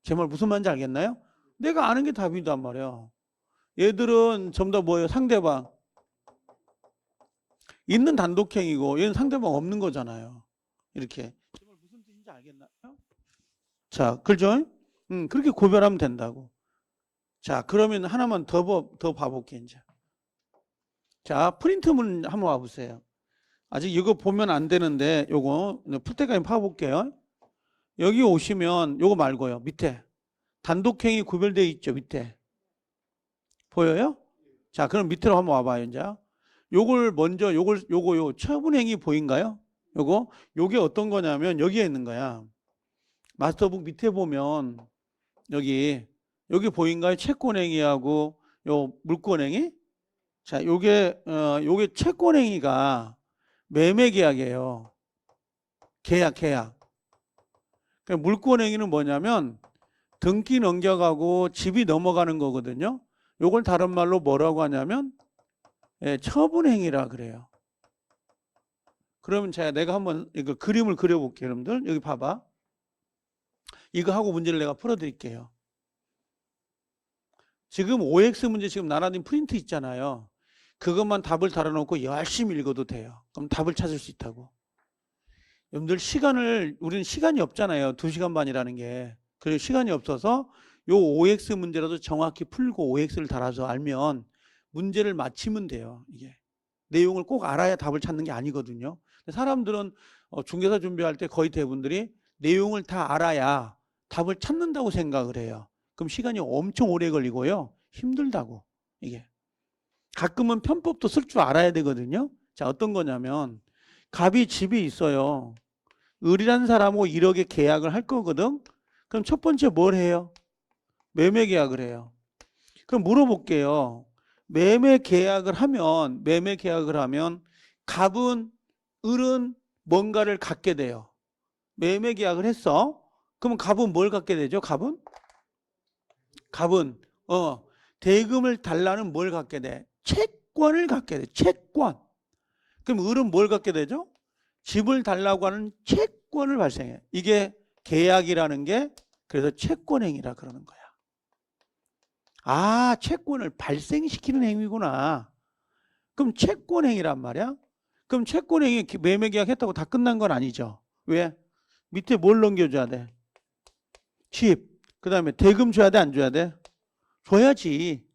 제 말 무슨 말인지 알겠나요? 내가 아는 게 답이단 말이야. 얘들은 전부 다 뭐예요? 상대방 있는 단독행위고 얘는 상대방 없는 거잖아요. 이렇게. 제 말 무슨 뜻인지 알겠나요? 자, 그렇죠? 그렇게 구별하면 된다고. 자, 그러면 하나만 더 봐볼게 이제. 자, 프린트문 한번 와보세요. 아직 이거 보면 안 되는데 요거 풀 때까지 파볼게요. 여기 오시면 요거 말고요. 밑에 단독행위 구별되어 있죠. 밑에 보여요? 자, 그럼 밑으로 한번 와봐요. 이제 요걸 먼저 요거 처분행위 보인가요? 요게 어떤 거냐면 여기에 있는 거야. 마스터북 밑에 보면 여기 보인가요? 채권행위하고 요 물권행위. 자, 요게 채권행위가 매매계약이에요. 계약. 그러니까 물권행위는 뭐냐면 등기 넘겨가고 집이 넘어가는 거거든요. 요걸 다른 말로 뭐라고 하냐면 처분행위라 그래요. 그러면 내가 한번 이거 그림을 그려볼게요, 여러분들. 여기 봐봐. 이거 하고 문제를 내가 풀어드릴게요. 지금 OX 문제 지금 나란히 프린트 있잖아요. 그것만 답을 달아놓고 열심히 읽어도 돼요. 그럼 답을 찾을 수 있다고. 여러분들 우리는 시간이 없잖아요. 2시간 반이라는 게. 그래서 시간이 없어서 요 OX 문제라도 정확히 풀고 OX를 달아서 알면 문제를 맞히면 돼요. 이게 내용을 꼭 알아야 답을 찾는 게 아니거든요. 사람들은 중개사 준비할 때 거의 대부분들이 내용을 다 알아야 답을 찾는다고 생각을 해요. 그럼 시간이 엄청 오래 걸리고요. 힘들다고. 이게 가끔은 편법도 쓸 줄 알아야 되거든요. 자, 어떤 거냐면 갑이 집이 있어요. 을이라는 사람하고 1억에 계약을 할 거거든. 그럼 첫 번째 뭘 해요? 매매 계약을 해요. 그럼 물어볼게요. 매매 계약을 하면 갑은 을은 뭔가를 갖게 돼요. 매매 계약을 했어. 그러면 갑은 뭘 갖게 되죠? 갑은 대금을 달라는 뭘 갖게 돼? 채권을 갖게 돼. 채권. 그럼 을은 뭘 갖게 되죠? 집을 달라고 하는 채권을 발생해. 이게 계약이라는 게 그래서 채권행위라 그러는 거야. 아, 채권을 발생시키는 행위구나. 그럼 채권행위란 말이야. 그럼 채권행위 매매계약 했다고 다 끝난 건 아니죠. 왜? 밑에 뭘 넘겨줘야 돼? 집. 그 다음에 대금 줘야 돼, 안 줘야 돼? 줘야지.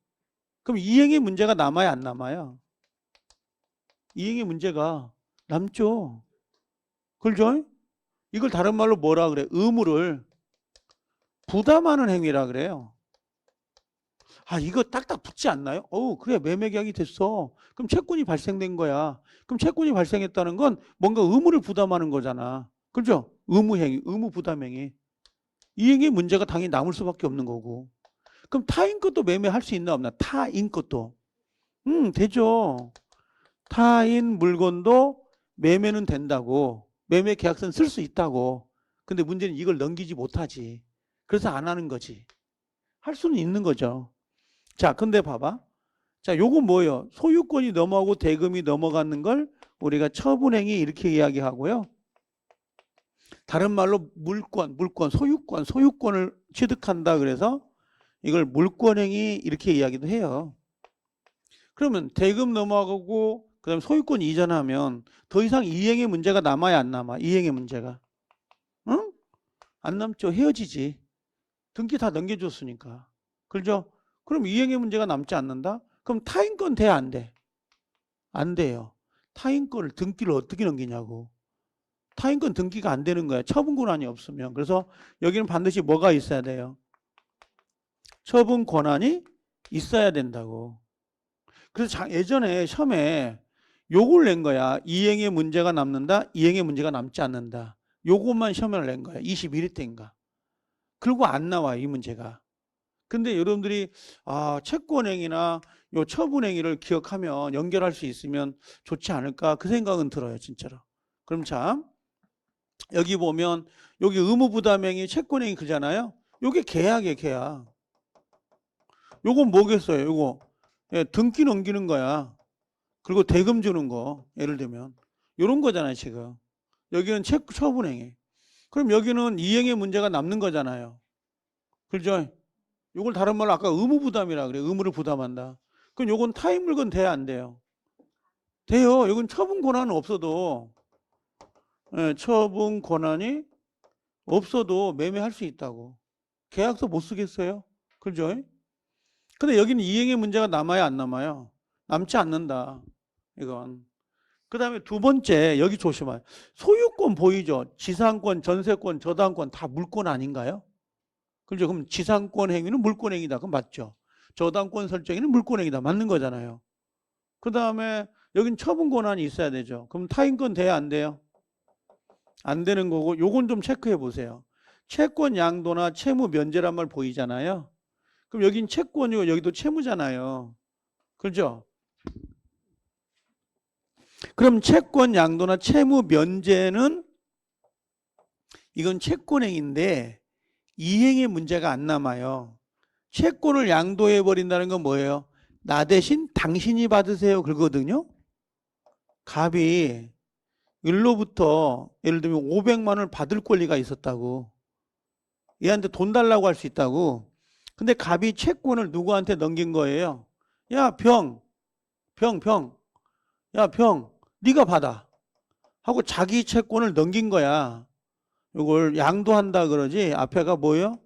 그럼 이행의 문제가 남아야 안 남아요? 이행의 문제가 남죠. 그렇죠? 이걸 다른 말로 뭐라 그래? 의무를 부담하는 행위라 그래요. 아, 이거 딱딱 붙지 않나요? 그래, 매매 계약이 됐어. 그럼 채권이 발생된 거야. 그럼 채권이 발생했다는 건 뭔가 의무를 부담하는 거잖아. 그죠? 의무 행위, 의무 부담 행위. 이 행위의 문제가 당연히 남을 수밖에 없는 거고. 그럼 타인 것도 매매할 수 있나 없나? 타인 것도. 되죠. 타인 물건도 매매는 된다고. 매매 계약서는 쓸 수 있다고. 근데 문제는 이걸 넘기지 못하지. 그래서 안 하는 거지. 할 수는 있는 거죠. 자, 근데 봐봐. 자, 요건 뭐예요? 소유권이 넘어가고 대금이 넘어가는 걸 우리가 처분행위 이렇게 이야기하고요. 다른 말로 물권, 소유권을 취득한다 그래서 이걸 물권행위 이렇게 이야기도 해요. 그러면 대금 넘어가고 그다음에 소유권 이전하면 더 이상 이행의 문제가 남아야 안 남아? 이행의 문제가. 응? 안 남죠. 헤어지지. 등기 다 넘겨줬으니까. 그렇죠? 그럼 이행의 문제가 남지 않는다? 그럼 타인 건 돼, 안 돼? 안 돼요. 타인 거를 등기를 어떻게 넘기냐고. 타인 건 등기가 안 되는 거야. 처분 권한이 없으면. 그래서 여기는 반드시 뭐가 있어야 돼요? 처분 권한이 있어야 된다고. 그래서 예전에 시험에 요걸 낸 거야. 이행의 문제가 남는다, 이행의 문제가 남지 않는다. 요것만 시험을 낸 거야. 21회 때인가. 그리고 안 나와, 이 문제가. 근데 여러분들이 채권행위나 요 처분행위를 기억하면 연결할 수 있으면 좋지 않을까 그 생각은 들어요, 진짜로. 그럼 참 여기 보면 여기 의무부담행위, 채권행위 그잖아요. 요게 계약이에요, 계약. 요건 뭐겠어요, 요거. 예, 등기 넘기는 거야. 그리고 대금 주는 거, 예를 들면 요런 거잖아요, 지금. 여기는 처분행위. 그럼 여기는 이행의 문제가 남는 거잖아요. 그렇죠? 요걸 다른 말로 아까 의무부담이라 그래. 의무를 부담한다. 그럼 요건 타인 물건 돼야 안 돼요? 돼요. 이건 처분 권한은 없어도 처분 권한이 없어도 매매할 수 있다고. 계약서 못 쓰겠어요? 그죠? 근데 여기는 이행의 문제가 남아야 안 남아요? 남지 않는다. 이건. 그 다음에 두 번째, 여기 조심하세요. 소유권 보이죠? 지상권, 전세권, 저당권 다 물권 아닌가요? 그죠? 그럼 지상권 행위는 물권 행위다. 그럼 맞죠? 저당권 설정에는 물권 행위다. 맞는 거잖아요. 그 다음에 여긴 처분 권한이 있어야 되죠. 그럼 타인권 돼야 안 돼요? 안 되는 거고 요건 좀 체크해 보세요. 채권 양도나 채무 면제란 말 보이잖아요. 그럼 여긴 채권이고 여기도 채무잖아요. 그렇죠? 그럼 채권 양도나 채무 면제는 이건 채권행위인데 이행의 문제가 안 남아요. 채권을 양도해 버린다는 건 뭐예요? 나 대신 당신이 받으세요 그러거든요. 갑이 일로부터 예를 들면 500만 원을 받을 권리가 있었다고. 얘한테 돈 달라고 할 수 있다고. 근데 갑이 채권을 누구한테 넘긴 거예요? 야, 병. 야, 병. 네가 받아. 하고 자기 채권을 넘긴 거야. 이걸 양도한다 그러지. 앞에가 뭐예요?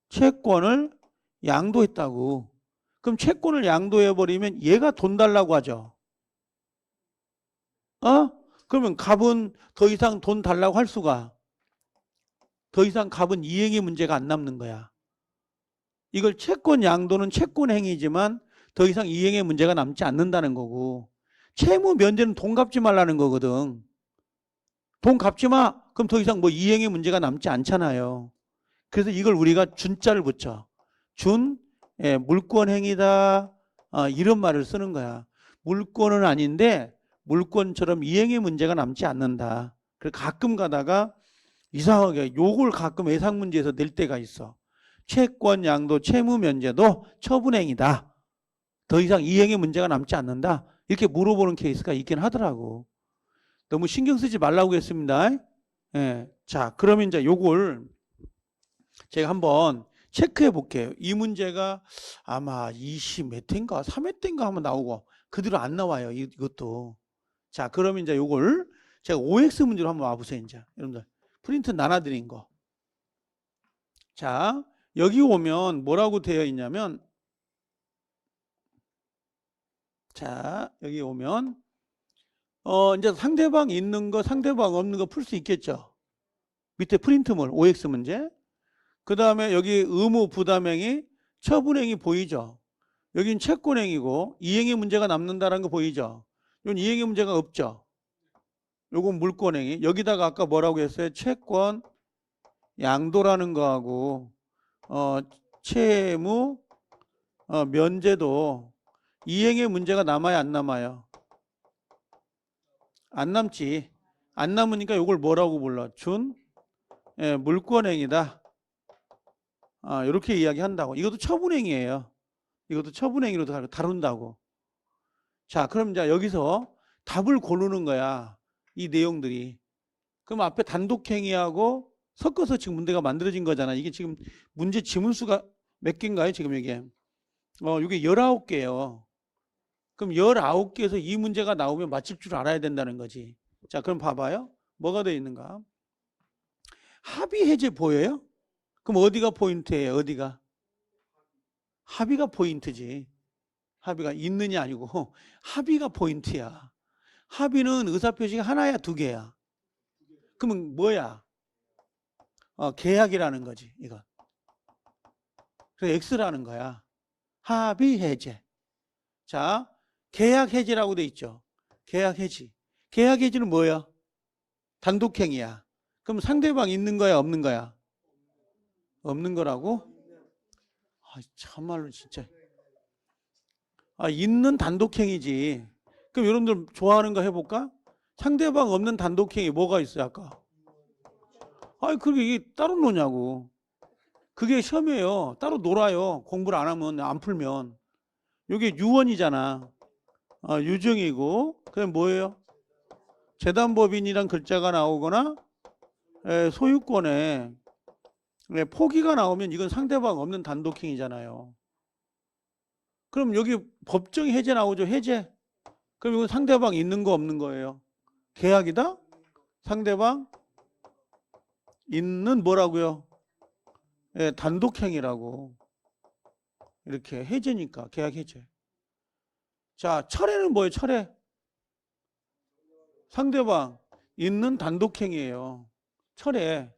채권을 양도했다고. 그럼 채권을 양도해버리면 얘가 돈 달라고 하죠. 그러면 갑은 더 이상 돈 달라고 할 수가. 더 이상 갑은 이행의 문제가 안 남는 거야. 이걸 채권 양도는 채권 행위지만 더 이상 이행의 문제가 남지 않는다는 거고, 채무 면제는 돈 갚지 말라는 거거든. 돈 갚지 마. 그럼 더 이상 뭐 이행의 문제가 남지 않잖아요. 그래서 이걸 우리가 준자를 붙여. 물권 행위다. 이런 말을 쓰는 거야. 물권은 아닌데 물권처럼 이행의 문제가 남지 않는다. 그래서 가끔 가다가 이상하게 요걸 가끔 예상 문제에서 낼 때가 있어. 채권 양도 채무 면제도 처분행위다. 더 이상 이행의 문제가 남지 않는다. 이렇게 물어보는 케이스가 있긴 하더라고. 너무 신경 쓰지 말라고 했습니다. 예. 자, 그러면 이제 요걸 제가 한번 체크해 볼게요. 이 문제가 아마 20 몇 회인가 3회 때인가 한번 나오고 그대로 안 나와요. 이것도. 자, 그러면 이제 요걸 제가 OX 문제로 한번 와보세요. 이제 여러분들 프린트 나눠드린 거. 자, 여기 오면 뭐라고 되어 있냐면, 자, 여기 오면 이제 상대방 있는 거, 상대방 없는 거 풀 수 있겠죠. 밑에 프린트물, OX 문제. 그 다음에 여기 의무 부담행위, 처분행위 보이죠? 여긴 채권행위고 이행의 문제가 남는다는 거 보이죠? 이건 이행의 문제가 없죠. 요건 물권행위. 여기다가 아까 뭐라고 했어요? 채권 양도라는 거하고 채무 면제도 이행의 문제가 남아요, 안 남아요? 안 남지. 안 남으니까 이걸 뭐라고 불러? 물권행위다. 이렇게 이야기한다고. 이것도 처분행위예요. 이것도 처분행위로 다룬다고. 자, 그럼 이제 여기서 답을 고르는 거야. 이 내용들이. 그럼 앞에 단독행위하고 섞어서 지금 문제가 만들어진 거잖아. 이게 지금 문제 지문수가 몇 개인가요? 지금 이게. 이게 19개예요. 그럼 19개에서 이 문제가 나오면 맞힐 줄 알아야 된다는 거지. 자, 그럼 봐봐요. 뭐가 되어 있는가? 합의 해제 보여요? 그럼 어디가 포인트예요? 어디가? 합의가 포인트지. 합의가 있느냐 아니고 합의가 포인트야. 합의는 의사표시가 하나야, 두 개야? 그러면 뭐야? 계약이라는 거지, 이건. 그래서 X라는 거야. 합의 해제. 자, 계약 해지라고 돼 있죠. 계약 해지. 계약 해지는 뭐야? 단독행위야. 그럼 상대방 있는 거야, 없는 거야? 없는 거라고? 참말로 진짜. 있는 단독행위지. 그럼 여러분들 좋아하는 거 해볼까? 상대방 없는 단독행위 뭐가 있어요, 아까? 그게 이게 따로 노냐고. 그게 시험이에요. 따로 놀아요. 공부를 안 하면, 안 풀면. 이게 유언이잖아. 유증이고, 그게 뭐예요? 재단법인이란 글자가 나오거나, 소유권에 포기가 나오면 이건 상대방 없는 단독행위잖아요. 그럼 여기 법정 해제 나오죠, 해제. 그럼 이건 상대방 있는 거 없는 거예요? 계약이다? 상대방 있는 뭐라고요? 단독행위라고. 이렇게 해제니까, 계약 해제. 자, 철회는 뭐예요, 철회? 상대방 있는 단독행위예요. 철회.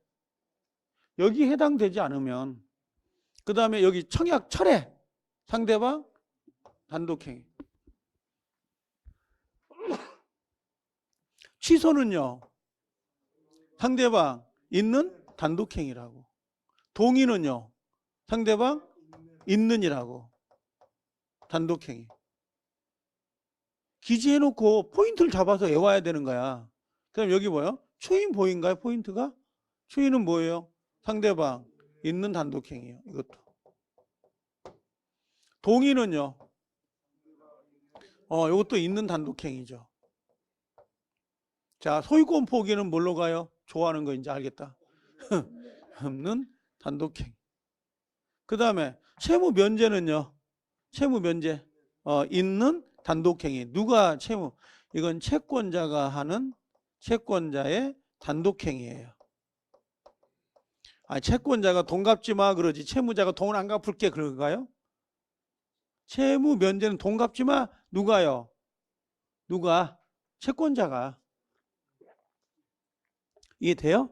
여기 해당되지 않으면 그 다음에 여기 청약 철회. 상대방 단독행위. 취소는요. 상대방 있는 단독행위라고. 동의는요. 상대방 있는이라고. 단독행위. 기재해놓고 포인트를 잡아서 외워야 되는 거야. 그럼 여기 뭐예요? 추인 보인가요? 포인트가? 추인은 뭐예요? 상대방 있는 단독행위예요. 이것도. 동의는요. 이것도 있는 단독행위죠. 자, 소유권 포기는 뭘로 가요? 좋아하는 거 이제 알겠다. 없는 단독행위. 그 다음에 채무 면제는요. 채무 면제. 있는 단독행위. 누가 채무? 이건 채권자가 하는 채권자의 단독행위예요. 채권자가 돈 갚지 마 그러지 채무자가 돈 안 갚을게 그런가요? 채무 면제는 돈 갚지 마. 누가요? 누가? 채권자가. 이해돼요?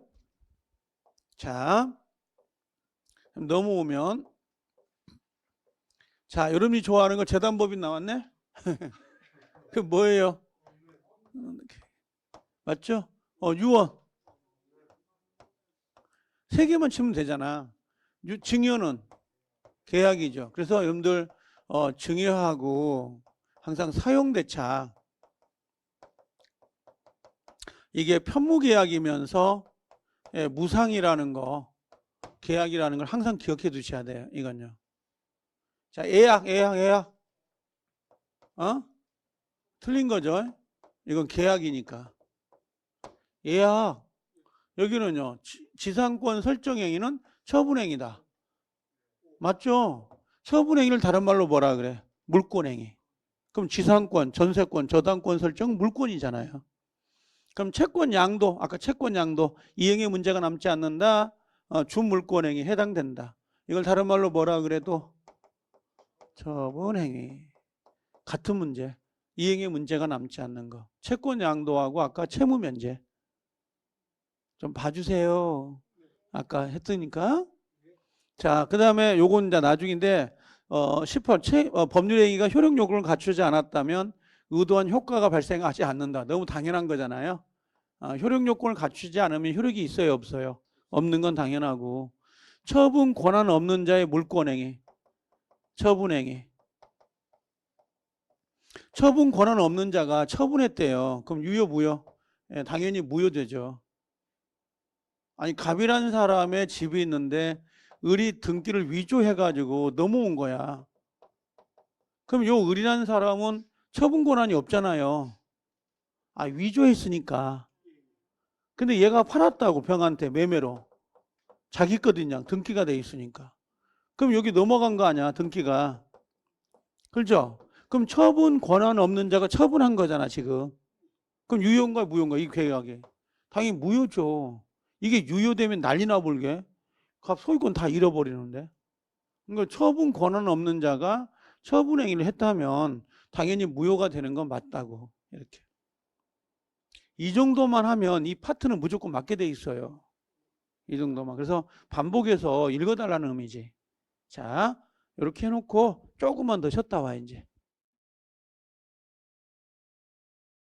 자, 넘어오면 자, 여러분이 좋아하는 거 재단법인 나왔네? 그 뭐예요? 맞죠? 유언. 세 개만 치면 되잖아. 증여는 계약이죠. 그래서 여러분들 증여하고 항상 사용대차 이게 편무계약이면서 무상이라는 거 계약이라는 걸 항상 기억해 두셔야 돼요. 이건요. 자, 예약. 틀린 거죠. 이건 계약이니까. 예약. 여기는요. 지상권 설정행위는 처분행위다. 맞죠? 처분행위를 다른 말로 뭐라 그래? 물권행위. 그럼 지상권, 전세권, 저당권 설정 물권이잖아요. 그럼 채권 양도, 아까 채권 양도 이행의 문제가 남지 않는다. 준물권행위 해당된다. 이걸 다른 말로 뭐라 그래도 처분행위. 같은 문제. 이행의 문제가 남지 않는 거. 채권 양도하고 아까 채무 면제. 좀 봐주세요. 아까 했으니까. 자, 그 다음에 요건 이제 나중인데, 10번 법률 행위가 효력 요건을 갖추지 않았다면 의도한 효과가 발생하지 않는다. 너무 당연한 거잖아요. 효력 요건을 갖추지 않으면 효력이 있어요, 없어요? 없는 건 당연하고. 처분 권한 없는 자의 물권행위, 처분행위. 처분 권한 없는 자가 처분했대요. 그럼 유효, 무효? 예, 당연히 무효되죠. 아니, 갑이라는 사람의 집이 있는데 을이 등기를 위조해가지고 넘어온 거야. 그럼 요 을이라는 사람은 처분 권한이 없잖아요. 위조했으니까. 근데 얘가 팔았다고 병한테 매매로. 자기 거든요. 등기가 돼 있으니까. 그럼 여기 넘어간 거 아니야, 등기가. 그렇죠? 그럼 처분 권한 없는 자가 처분한 거잖아, 지금. 그럼 유효인가 무효인가, 이 계약이? 당연히 무효죠. 이게 유효되면 난리 나불게. 소유권 다 잃어버리는데. 그러니까 처분 권한 없는 자가 처분 행위를 했다면 당연히 무효가 되는 건 맞다고. 이렇게. 이 정도만 하면 이 파트는 무조건 맞게 돼 있어요. 이 정도만. 그래서 반복해서 읽어달라는 의미지. 자, 이렇게 해놓고 조금만 더 쉬었다 와, 이제.